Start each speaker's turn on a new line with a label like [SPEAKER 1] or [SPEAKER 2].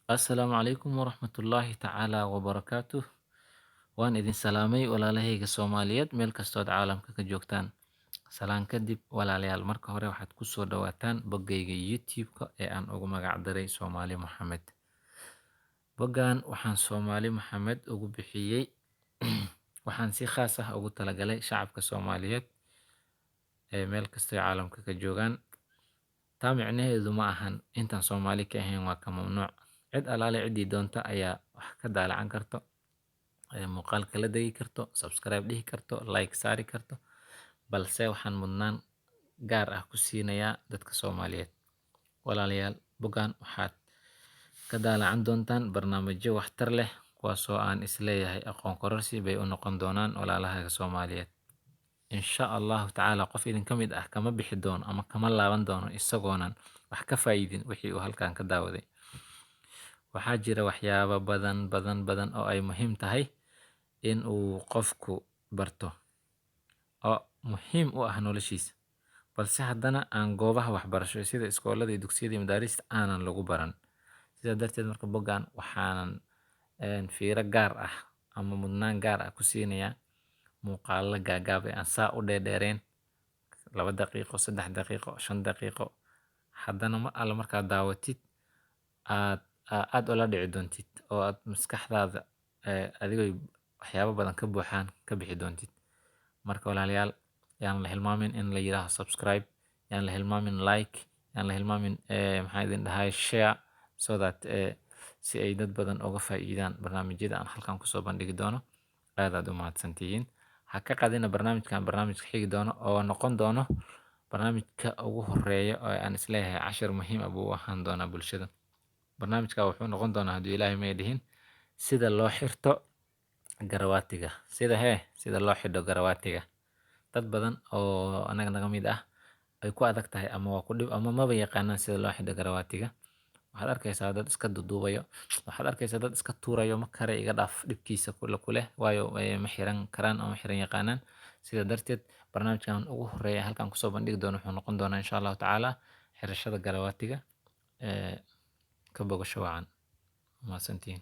[SPEAKER 1] Assalaamu calaykum waraxmatullaahi tacaala wabarakaatuh. Waan idin salaamay walaalahayga Soomaaliyeed meel kastood caalamka ka joogtaan. Salaan kadib walaalayaal, marka hore waxaad ku soo dhawaataan boggayga YouTube-ka ee aan ugu magac daray Soomaali Maxamed. Boggan waxaan Soomaali Maxamed ugu bixiyey waxaan si khaas ah ugu talagalay shacabka Soomaaliyeed ee meel kastoo caalamka ka joogaan. Taa micnaheedu ma ahan intaan Soomaali ka ahayn waa ka mamnuuc. Cid alaale ciddii doonta ayaa wax ka daalacan karto, muuqaalka la degi karto, subscribe dhihi karto, like saari karto, balse waxaan mudnaan gaar ah ku siinayaa dadka Soomaaliyeed. Walaalayaal, boggan waxaad ka daalacan doontaan barnaamijyo waxtar leh, kuwaasoo aan isleeyahay aqoon kororsi bay u noqon doonaan walaalahaga Soomaaliyeed. Insha Allahu tacaala qof idinka mid ah kama bixi doono ama kama laaban doono isagoonan wax ka faa'iidin wixii uu halkan ka daawaday. Waxaa jira waxyaabo badan oo ay muhiim tahay in uu qofku barto oo muhiim u ah noloshiisa, balse haddana aan goobaha waxbarasho sida iskoolada iyo dugsiyada iyo madaarista aanan lagu baran. Sidaa darteed marka boggan waxaanan fiiro gaar ah ama mudnaan gaar ah ku siinayaa muuqaalada gaagaaban ee aan saa u dheereen 2 daqiiqo, 3 daqiiqo, 5 daqiiqo. Haddana mar alle markaad daawatid aad ula dhici doontid oo aad maskaxdaada adigoo waxyaabo badan ka buuxaan ka bixi doontid. Marka walaalayaal, yaan la hilmaamin in la yiraahdo subscribe, yaan la hilmaamin like, yaan la hilmaamin maxaa idin dhahay share, so that si ay dad badan uga faa'iidaan barnaamijyada aan halkan kusoo bandhigi doono. Aad u mahadsantihiin. Ha ka qadina barnaamijka xigi doono oo noqon doono barnaamijka ugu horeeya oo aan isleeyahay cashir muhiim ah buu u ahaan doonaa bulshada. Barnaamijka wuxuu noqon doonaa haddii Ilaahay may dhihin sida loo xirto garawaatiga. Sida loo xidho garawaatiga. Dad badan oo anaga naga mid ah ay ku adag tahay ama waa ku dhib ama maba yaqaanaan sida loo xidho garawaatiga. Waxaad arkaysaa dad iska duduubayo, waxaad arkaysaa dad iska tuurayo ma kare iga dhaaf dhibkiisa kuleh waayo ma xiran karaan ama xiran yaqaanaan. Sida darteed barnaamijkan ugu horeeya halkan kusoo bandhigi doono wuxuu noqon doonaa insha Allahu tacaala xirashada garawaatiga ka bogasho wacan. Mahadsantihiin.